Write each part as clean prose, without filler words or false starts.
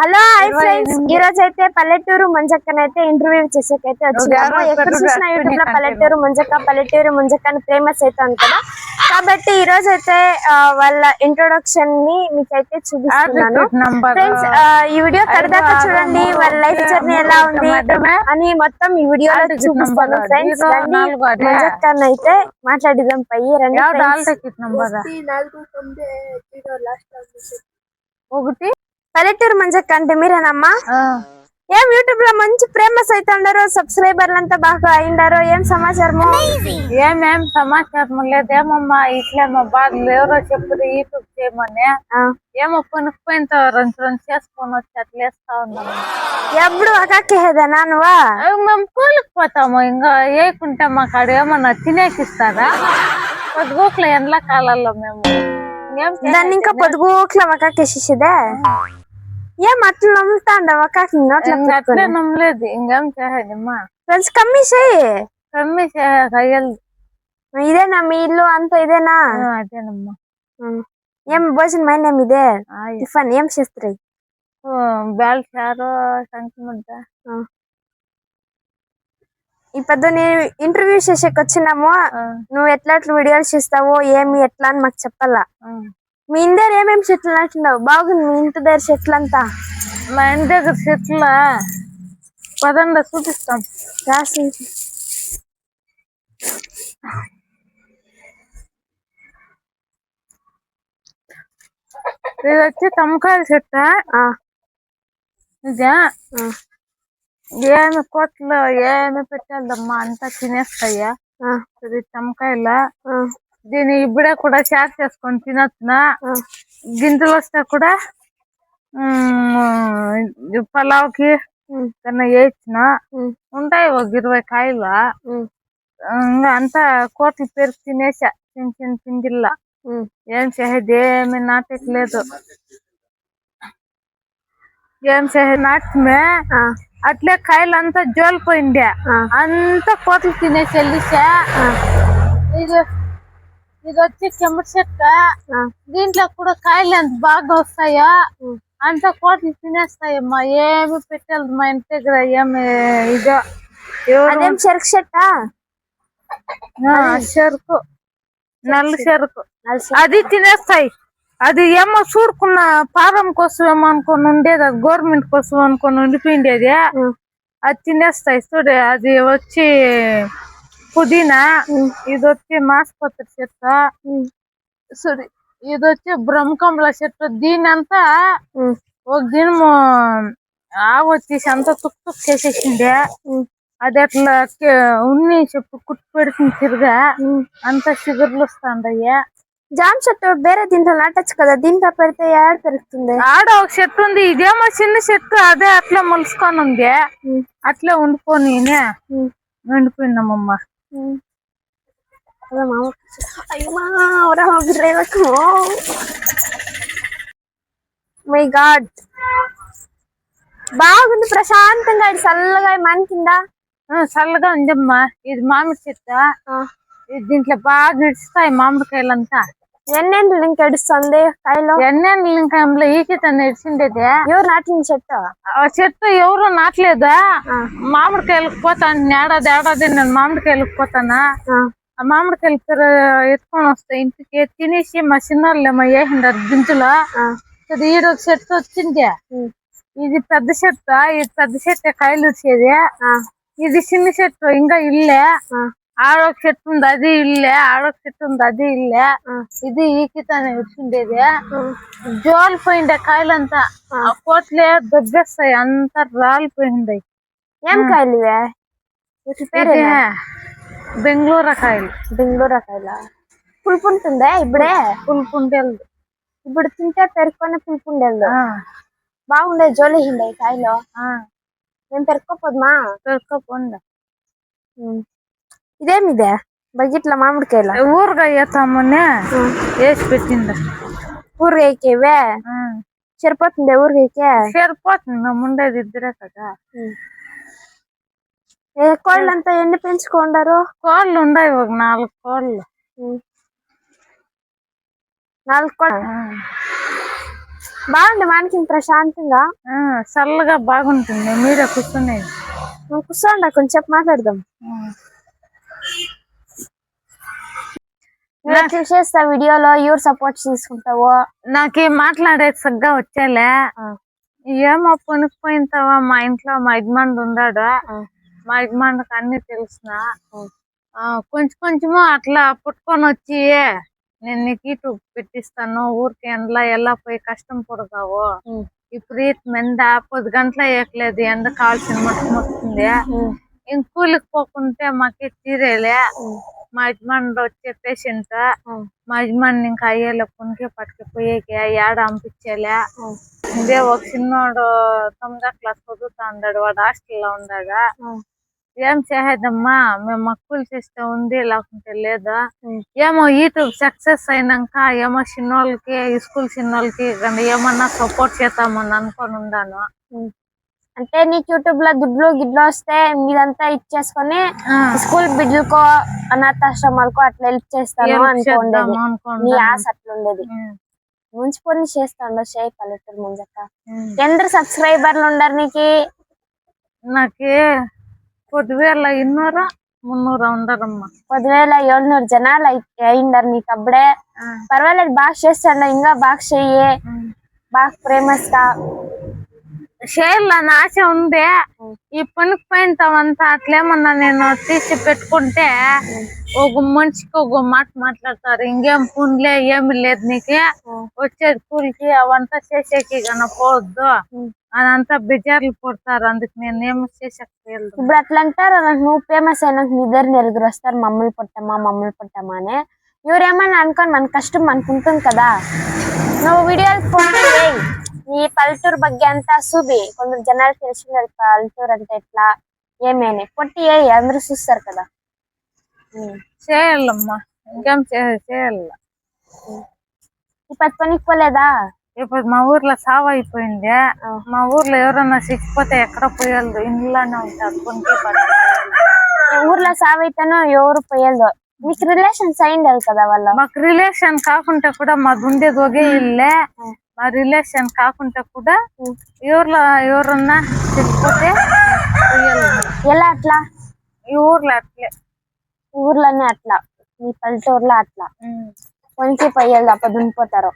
Hello hi friends, ఈ రోజు అయితే పల్లెటూరు మంజక్కనైతే ఇంటర్వ్యూ చేసేకైతే వచ్చినాము. ఎక్కడ చూసినా యూట్యూబ్ లో పల్లెటూరు ముంజక్క అని ఫేమస్ అవుతాను కదా. కాబట్టి ఈ రోజు అయితే వాళ్ళ ఇంట్రొడక్షన్ ని మీకైతే చూపిస్తున్నాను ఫ్రెండ్స్. ఈ వీడియో కడదాకా చూడండి, వాళ్ళ లైఫ్ జర్నీ ఎలా ఉంది అని మొత్తం ఈ వీడియోలో చూపిస్తాను ఫ్రెండ్స్. మంజక్కని అయితే మాట్లాడిద్దాం పై రండి. పల్లెటూరు మంజక్క అంటే మీరేనమ్మా? ఏం యూట్యూబ్ లో మంచి ఫేమస్ అవుతుండారు, సబ్స్క్రైబర్లు అంతా బాగా అయిండారు. ఏం సమాచారము? ఏమేం సమాచారం లేదేమమ్మా, ఇట్లేమో బాధలు ఎవరో చెప్పురు యూట్యూబ్ చేయమని. ఏమో కొనుక్కోయిన రెండు చేసుకొని వచ్చి అట్లా వేస్తా ఉన్నాము. ఎప్పుడు అక్కేదేనా నువ్వా? మేము కూలికి పోతాము, ఇంకా వేయకుంటే మాకు అక్కడ ఏమన్నా తినేకిస్తారా? పొద్దుగూకుల ఎండ్ల కాలాల్లో మేము దాన్ని ఇంకా పొద్దుగూకుల వకాకేసేదే. ఏం అట్లా నమ్ముతాండ వకాకి అట్లే నమ్మలేదు. ఇంకేం చేయాలమ్మా, కొంచెం కమ్మి చేయి. కమ్మి చేయాలి. ఇదేనా మీ ఇల్లు అంతా? ఇదేనా? అదేనమ్మా. ఏం భోజనం అయినా ఇదే? టిఫన్ ఏం చేస్తారు? బ్యాల్ చారు, సంచి ముద్ద. ఈ పెద్ద నేను ఇంటర్వ్యూ చేసేకి వచ్చినాము. నువ్వు ఎట్లా వీడియోలు చేస్తావు ఏమి ఎట్లా అని మాకు చెప్పాలా. మీ ఇంటి దగ్గర ఏమేమి చెట్లు నాటినావు? బాగుంది మీ ఇంటి దగ్గర చెట్లు అంతా. మా ఇంటి దగ్గర చెట్ల పదంగా చూపిస్తాం. ఇది వచ్చి తమ్మకాయల చెట్టు. ఇదే ఏమి కోట్లు ఏమి పెట్టాలమ్మా, అంతా తినేస్తాయా. ఇది తమ్మకాయల. దీన్ని ఇప్పుడే కూడా చాట్ చేసుకొని తినొచ్చునా. గింజలు వస్తే కూడా పలావ్కి కన్నా వేసిన ఉంటాయి ఒక 20 కాయలు. ఇంకా అంతా కోట్లు పెరుగు తినేసా చిన్న చిన్న పిండిల్లా. ఏం చేసేది ఏమి నాటట్లేదు. ఏం చేసేది నాటమే అట్లే కాయలు అంతా జోలిపోయింది. అంతా కోట్లు తినేసి వెళ్ళిసా. ఇది వచ్చి చెమ్మటి చెట్టు. దీంట్లో కూడా కాయలు ఎంత బాగా వస్తాయో అంత కోట్లు తినేస్తాయమ్మా. ఏమి పెట్టాలి మా ఇంటి దగ్గర ఏమి ఇదో. అదేం చెరుకు చెట్టా? చెరుకు, నల్ల చెరుకు. అది తినేస్తాయి. అది ఏమో చూడుకున్న పారం కోసం ఏమో అనుకొని ఉండేది, అది గవర్నమెంట్ కోసం అనుకొని ఉండిపోయిండేది. అది తినేస్తాయి చూడు. అది వచ్చి పుదీనా, ఇది వచ్చి మాసపత్రి చెట్టు, సరే ఇది వచ్చి బ్రహ్మకమల చెట్టు. దీనంతా ఒక దినము ఆవొచ్చేసి అంతా తుక్కు తుక్కు చేసేసిండే. అది అట్లా ఉన్ని చెప్పు కుట్టు పెడుతుంది తిరుగా, అంతా షుగర్లు వస్తాండయ్యా. జామ చెట్టు వేరే దీంట్లో నాటచ్చు కదా, దీంట్లో పెడితే ఏడ పెరుగుతుంది? ఆడ ఒక చెట్టు ఉంది, ఇదేమో చిన్న చెట్టు. అదే అట్లా మొలుసుకొని ఉంది, అట్లా ఉండిపోని ఉండిపోయినామమ్మా. మై గాడ్, బాగుంది ప్రశాంతంగా. ఇది చల్లగా మన కింద చల్లగా ఉందమ్మా. ఇది మామిడి చెట్టు. దీంట్లో బాగా నడుస్తాయి మామిడికాయలంతా. ఎన్నేళ్ళు ఇంకా ఎడుస్తుంది కాయలు? ఎన్నేళ్ళు ఇంకా ఈకిత నడిచిండేది. ఎవరు నాటిన చెట్టు? చెట్టు ఎవరు నాటలేదా. మామిడికాయలకు పోతాను ఏడాది నేను మామిడికాయలకు పోతానా. ఆ మామిడికాయలు ఎత్తుకొని వస్తాయి ఇంటికి. తినేసి మా చిన్నోళ్ళేమో వేసిండారు గింజలు. ఈడొక చెట్టు వచ్చింది. ఇది పెద్ద చెట్టు. ఇది పెద్ద చెట్టు కాయలు వచ్చేది. ఇది చిన్న చెట్టు ఇంకా ఇల్లే. ఆడొక చెట్టు ఉంది, అది ఇల్లే. ఆడొక చెట్టు ఉంది, అది ఇల్లే. ఇది ఈకితానే వచ్చిండేది. జోలిపోయిండే కాయలంతా. ఆ కోట్లే దొబ్బేస్తాయి, అంతా రాలిపోయిండాయి. ఏం కాయలు? బెంగళూరు కాయలు. బెంగళూరు కాయల పులుపు ఉంటుందా? ఇప్పుడే పులుపు ఉండేది. ఇప్పుడు తింటే పెరుక్కొని పులుపు ఉండేది. బాగుండే జోలి హిండే కాయలు. మేము పెరుక్కోపోదుమా? పెరుక్కోపోండి. ఇదేమిదే బకెట్ల మామిడికాయల? ఊరగాయ తమ్మని వేసి పెట్టింది. ఊరగాయకేవే సరిపోతుంది? ఊరగాయకే సరిపోతుంది, మేము ఉండేది ఇద్దరే కదా. కోళ్ళంతా ఎన్ని పెంచుకుంటారు? కోళ్ళు ఉండవు ఒక 4 కోళ్ళు. 4 కోళ్ళు. బాగుంది మనకి ప్రశాంతంగా. చల్లగా బాగుంటుంది. మీరే కూర్చునేది. కూర్చోండి, కొంచెం మాట్లాడదాం. నువ్వు చేస్తా వీడియోలో ఎవరు సపోర్ట్ తీసుకుంటావో. నాకేం మాట్లాడేది సగ్గా వచ్చేలే. ఏమో పొనికిపోయింటావా. మా ఇంట్లో మా యజమానుడు ఉన్నాడు. మా యజమానుడికి అన్ని తెలిసిన కొంచెం కొంచెము అట్లా పుట్టుకొని వచ్చి నేను నీకు ఇటు పెట్టిస్తాను. ఊరికి ఎలా పోయి కష్టం పడతావు. విపరీతం ఎండ 10 గంటల వేయట్లేదు. ఎండ కావాల్సిన మట్టుకు వస్తుంది. ఇంక కూలికి పోకుంటే మాకే తీరేలే. మా యజమానుడు వచ్చే పేషెంట్. మా యజమాని ఇంకా అయ్యేలే పొనికి పట్టుకుపోయేకి ఏడ పంపించేలే. ఇదే ఒక చిన్నోడు 9వ క్లాస్ చదువుతా ఉన్నాడు. వాడు హాస్టల్లో ఉన్నాడా. ఏం చేసేదమ్మా, మేము మక్కులు చేస్తే ఉంది, లేకుంటే లేదా. ఏమో యూట్యూబ్ సక్సెస్ అయినాక ఏమో చిన్నోళ్ళకి స్కూల్ చిన్నోళ్ళకి ఏమన్నా సపోర్ట్ చేద్దామని అనుకొని ఉన్నాను. అంటే నీకు యూట్యూబ్ లో గిడ్లు వస్తే మీదంతా ఇచ్చేసుకొని స్కూల్ బిడ్డలకో అనాథాశ్రమాలకో అట్లా హెల్ప్ చేస్తాను అనుకోండి. నీ ఆశ అట్లుండేది. ముంచి పొని చేస్తాను. చేయి పల్లెటూరు ముంజక్క. ఎందరు సబ్స్క్రైబర్లు ఉండరు నీకు? నాకు 10,200 300 ఉండరమ్మా. 10,700 జనాలు అయిండారు నీకు అప్పుడే. పర్వాలేదు, బాగా చేస్తాను. ఇంకా బాగా చెయ్యి, బాగా ఫేమస్ గా చేయాలని ఆశ ఉంది. ఈ పనికి పోయింటావంతా అట్లేమన్నా నేను తీసి పెట్టుకుంటే ఒక మనిషికి ఒక మాట మాట్లాడతారు. ఇంకేం పూన్లే ఏమి లేదు నీకు వచ్చేది కూలికి అవంతా చేసేకి కన పోవద్దు అదంతా బెజార్లు పడతారు. అందుకు నేను ఏమి చేసేది. ఇప్పుడు అట్లా అంటారు. నువ్వు ఫేమస్ అయినాక నీ ఇద్దరు నలుగురు వస్తారు, మమ్మల్ని పుట్టమ్మా అని. ఎవరేమన్నా అనుకోని మన కష్టం మనకు ఉంటుంది కదా. నువ్వు వీడియోలు పోతే ఈ పల్లెటూరు ಬಗ್ಗೆ అంతా చూపి కొందరు జనాలు తెలిసినారు పల్లెటూరు అంటే ఎట్లా ఏమేని పొట్టి అందరూ చూస్తారు కదా. చేయాలమ్మా, ఇంకేం చేయాల. ఇప్పుడు పనికి పోలేదా? ఇప్పుడు మా ఊర్లో సావు అయిపోయింది. మా ఊర్లో ఎవరన్నా సిక్కిపోతే ఎక్కడ పోయాలి, ఇంట్లోనే ఉంటారు. ఊర్లో సావు అయితేనో ఎవరు పోయాలి. మీకు రిలేషన్స్ అయిండదు కదా వాళ్ళ? మాకు రిలేషన్ కాకుండా కూడా మాది ఉండేది ఒకే ఇల్లే. మా రిలేషన్ కాకుండా కూడా ఎవరన్నా సిక్కిపోతే ఎలా అట్లా? ఈ ఊర్లో అట్లే. ఊర్లోనే అట్లా, మీ పల్లెటూరులో అట్లా పొనికి పోయాలి అప్పుడు ఉండిపోతారు.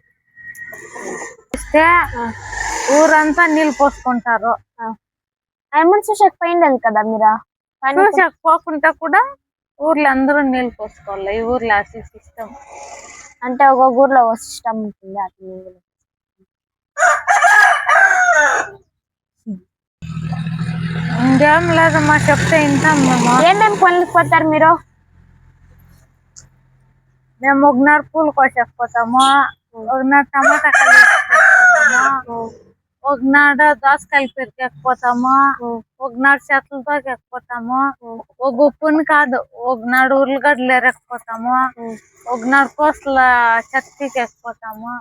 ఊరంతా నీళ్ళు పోసుకుంటారు. ఏమన్నా చూసకపోయిండదు కదా మీరు? చూసకపోకుండా కూడా ఊర్లో అందరూ నీళ్ళు పోసుకోవాలి. ఈ ఊర్లో సిస్టమ్ అంటే ఒక్కొక్క ఊర్లో ఒక సిస్టమ్ ఉంటుంది. అట్లా ఇంకేం లేదమ్మా, చెప్తే వింటాం. ఏమేమి పనులకు పోతారు మీరు? మేము ఒకనాడు పూలు కోసేకపోతాము, ఒకనాడు టమాటా కలిపోతాము, ఒకనాడు దోసకాయలు పెరికేకపోతాము, ఒకనాడు చెట్లతో ఎక్కిపోతాము, ఒక ఉప్పుని కాదు ఒకనాడు ఉర్లగడ్డలు ఎరకపోతాము, ఒకనాడు కోసల చెత్తకి ఎక్కిపోతాము.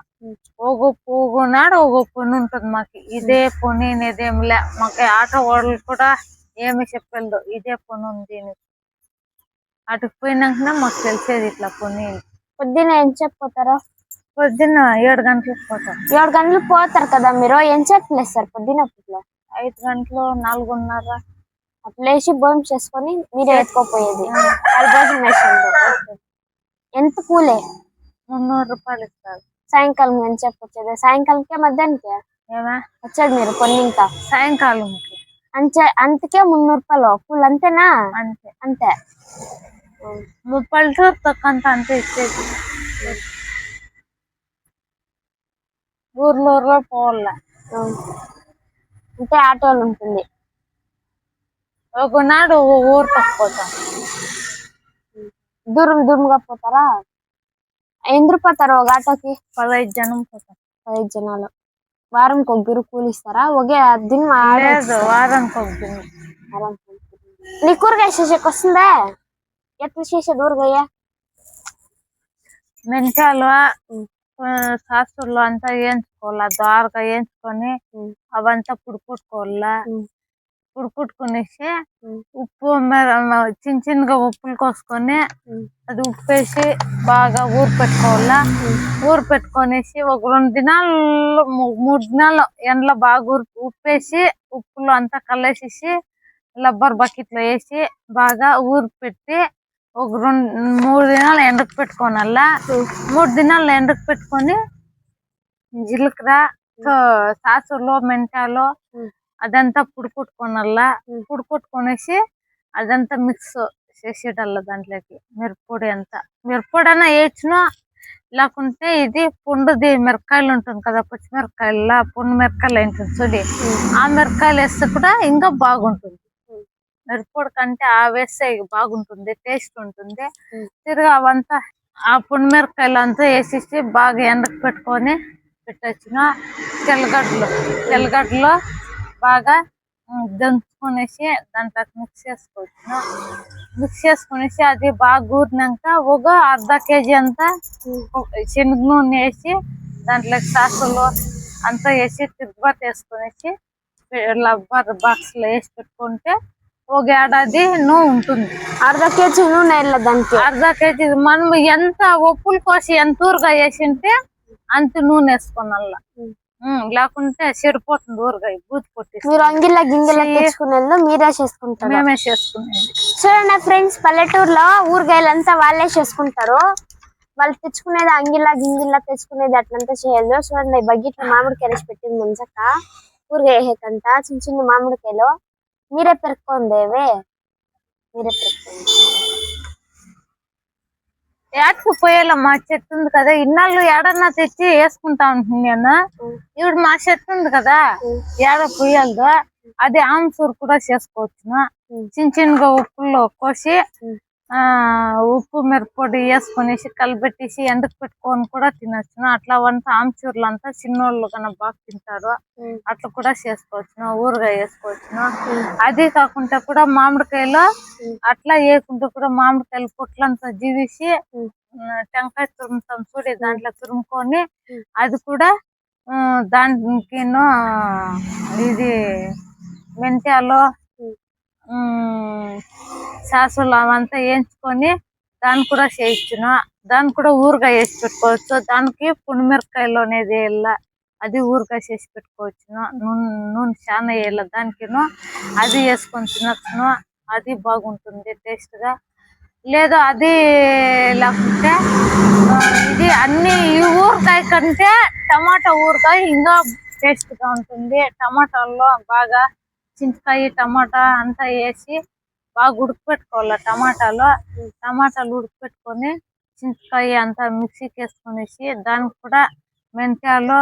ఒకనాడు ఒక పని ఉంటుంది మాకు. ఇదే పని ఇదేమిలే. మాకు ఆటో వాళ్ళు కూడా ఏమి చెప్పలేదు, ఇదే పని ఉంది. అటుకు పోయినాకనే మాకు తెలిసేది ఇట్లా పని. పొద్దున్న ఏం చెప్పిపోతారు? పొద్దున్న 7 గంటలకు పోతాం. 7 గంటలకు పోతారు కదా మీరు? ఏం చెప్పలేస్తారు పొద్దున్న? 5 గంటలు 4:30 అట్లా వేసి భోజనం చేసుకొని మీరే ఎత్తుకోపోయేది. ఎంత కూలే? 300 రూపాయలు ఇస్తారు. సాయంకాలం ఏం చెప్పొచ్చేది? సాయంకాలంకే మధ్యాహ్నానికి వచ్చేది మీరు కొన్ని? ఇంకా సాయంకాలంకి అంతకే 300 రూపాయలు కూలి అంతేనా? అంతే అంతే. పల్లెటూరు తొక్కంతా అంతే ఇచ్చేది. ఊర్లో పోవాల అంటే ఆటోలు ఉంటుంది. ఒకనాడు ఊరు తక్కుపోతాం. దూరంగా పోతారా? ఎందుకు పోతారు ఒక ఆటోకి? 15 జనం పోతాం. 15 జనాలు. వారానికి ఒక గిరు కూలిస్తారా? ఒకే దిన వారానికి ఒక దిన. నీ కూరగాయ చేసేకి వస్తుందా? ఎట్లా చేసేది ఊరగాయ? మెంతాలు శాస్త్రులు అంతా వేయించుకోవాలా, ద్వారగా వేయించుకొని అవంతా పుడుకోవాలా. ఉడుకుట్టుకునేసి ఉమ్, ఉప్పు చిన్న చిన్నగా ఉప్పులు కోసుకొని ఉమ్, అది ఉప్పేసి బాగా ఊరు పెట్టుకోవాలా. ఊరు పెట్టుకొనేసి ఒక 2 దినాలు 3 దినాలు ఎండలో బాగా ఉప్పేసి ఉప్పులో అంతా కలిసేసి రబ్బర్ బకెట్ లో వేసి బాగా ఊరు పెట్టి ఒక 3 దినాలు ఎండకు పెట్టుకోనల్లా. 3 దినాలు ఎండకు పెట్టుకొని జీలకర్ర సాసులు మెంతాలు అదంతా పుడుకుట్టుకోనల్లా. పుడుకుట్టుకొనేసి అదంతా మిక్స్ చేసేటల్లా దాంట్లోకి మిరప్పొడి అంతా. మిరప్పొడి అన్నా వేయచ్చును, లేకుంటే ఇది పుండుది మిరపకాయలు ఉంటుంది కదా, పచ్చిమిరపకాయల పుండు మిరపకాయలు ఉంటుంది చూడి, ఆ మిరపకాయలు వేస్తే కూడా ఇంకా బాగుంటుంది. మిరప్పొడి కంటే ఆ వేస్తే బాగుంటుంది, టేస్ట్ ఉంటుంది. తిరిగి అవంతా ఆ పుండు మిరపకాయలు అంతా వేసేసి బాగా ఎండకు పెట్టుకొని పెట్టొచ్చును. తెల్లగడ్డలు బాగా దంచుకొనేసి దాంట్లో మిక్స్ చేసుకోవచ్చును. మిక్స్ చేసుకునేసి అది బాగా ఊరినాక ఒక అర్ధ కేజీ అంతా శనగ నూనె వేసి దాంట్లో సాసులు అంతా వేసి తిరుగుబాటు వేసుకునేసి రబ్బర్ బాక్స్ లో వేసి పెట్టుకుంటే ఒక ఏడాది నూనె ఉంటుంది. అర్ధ కేజీ నూనె దానికి అర్ధ కేజీ మనం ఎంత ఉప్పులు కోసి ఎంత ఊరగా వేసింటే అంత నూనె వేసుకోనల్లా. లేకుంటే చెడిపోతుంది ఊరగాయ, బూతి పొట్టి. మీరు అంగిల్ల గింగిల తెచ్చుకునేది మీరే చేసుకుంటారు? మేమే చేసుకునేది. చూడండి ఫ్రెండ్స్, పల్లెటూరులో ఊరగాయలంతా వాళ్ళే చేసుకుంటారు. వాళ్ళు తెచ్చుకునేది అంగిల్లా గింగిల్లా తెచ్చుకునేది అట్లంతా చేయదు. చూడండి బకెట్లో మామిడికాయలు వేసి పెట్టింది ముంచక ఊరగాయ వేయకంట. చిన్న చిన్న మామిడికాయలు మీరే పెరుక్కోండివే, మీరే పెరుక్కోండి. ఏటకు పోయేలా మా చెట్టు ఉంది కదా, ఇన్నాళ్ళు ఏడన్నా తెచ్చి వేసుకుంటా ఉంటుంది నేను. ఇప్పుడు మా చెట్టు ఉంది కదా, ఏడ పోయాలదో అది ఆమ్చూరు కూడా చేసుకోవచ్చును. చిన్న చిన్నగా ఉప్పుల్లో కోసి ఉప్పు మిరప్పొడి వేసుకొనేసి కలిపెట్టేసి ఎండకు పెట్టుకొని కూడా తినొచ్చును. అట్లా వంట ఆమ్చూర్లు అంతా చిన్నోళ్ళు కన్నా బాగా తింటారు, అట్లా కూడా చేసుకోవచ్చును. ఊరగాయ వేసుకోవచ్చును. అదే కాకుండా కూడా మామిడికాయలు అట్లా వేయకుండా కూడా మామిడికాయలు పొట్లంతా జీవిసి టెంకాయ తురుముతాం చూడి, దాంట్లో తురుముకొని అది కూడా దానికిను ఇది మెంతాలు సాసులు అవంతా వేయించుకొని దాన్ని కూడా చేయొచ్చును. దాన్ని కూడా ఊరగాయ వేసి పెట్టుకోవచ్చు. దానికి పుండుమిరపకాయలు అనేది వేయాల, అది ఊరగాయ చేసి పెట్టుకోవచ్చును. నూనె చాలా వేయాల దానికిను, అది వేసుకొని తినొచ్చును. అది బాగుంటుంది టేస్ట్ గా. లేదా అది లేకుంటే ఇది అన్ని ఈ ఊరగాయ కంటే టమాటా ఊరగాయ ఇంకా టేస్ట్ గా ఉంటుంది. టమాటాల్లో బాగా చింతకాయ టమాటా అంతా వేసి బాగా ఉడకపెట్టుకోవాలి. టమాటాలు ఉడకపెట్టుకొని చింతకాయ అంతా మిక్సీకి వేసుకొనేసి దానికి కూడా మెంతాలు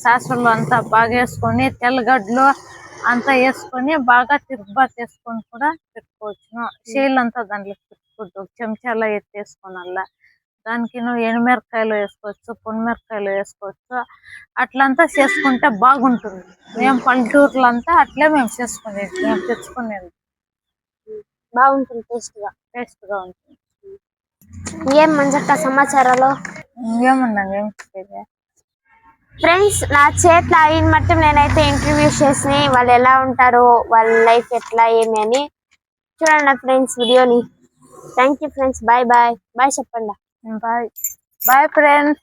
సాసులు అంతా బాగా వేసుకొని తెల్లగడ్డలు అంతా వేసుకొని బాగా తిరుగుబాటు వేసుకొని కూడా పెట్టుకోవచ్చును. షేలు అంతా దాంట్లో పెట్టుకోవద్దు, చెంచాలో ఎత్తేసుకోనల్లా. దానికి ఎండుమిరపకాయలు వేసుకోవచ్చు, పొన్నిమిరపకాయలు వేసుకోవచ్చు. అట్లంతా చేసుకుంటే బాగుంటుంది. మేము పల్లెటూరులో అంతా అట్లే మేము చేసుకునేది, మేము తెచ్చుకునేది బాగుంటుంది, టేస్ట్ గా ఉంటుంది. ఏం మంజక్క సమాచారాలు? ఏమన్నా ఏం చెప్పేది ఫ్రెండ్స్, నా చేతిలో అయిన మట్టం నేనైతే ఇంటర్వ్యూ చేసి వాళ్ళు ఎలా ఉంటారు, వాళ్ళ లైఫ్ ఎట్లా ఏమి అని చూడండి ఫ్రెండ్స్ వీడియోని. Thank you friends, bye bye. Bye చెప్పండి. Bye bye friends.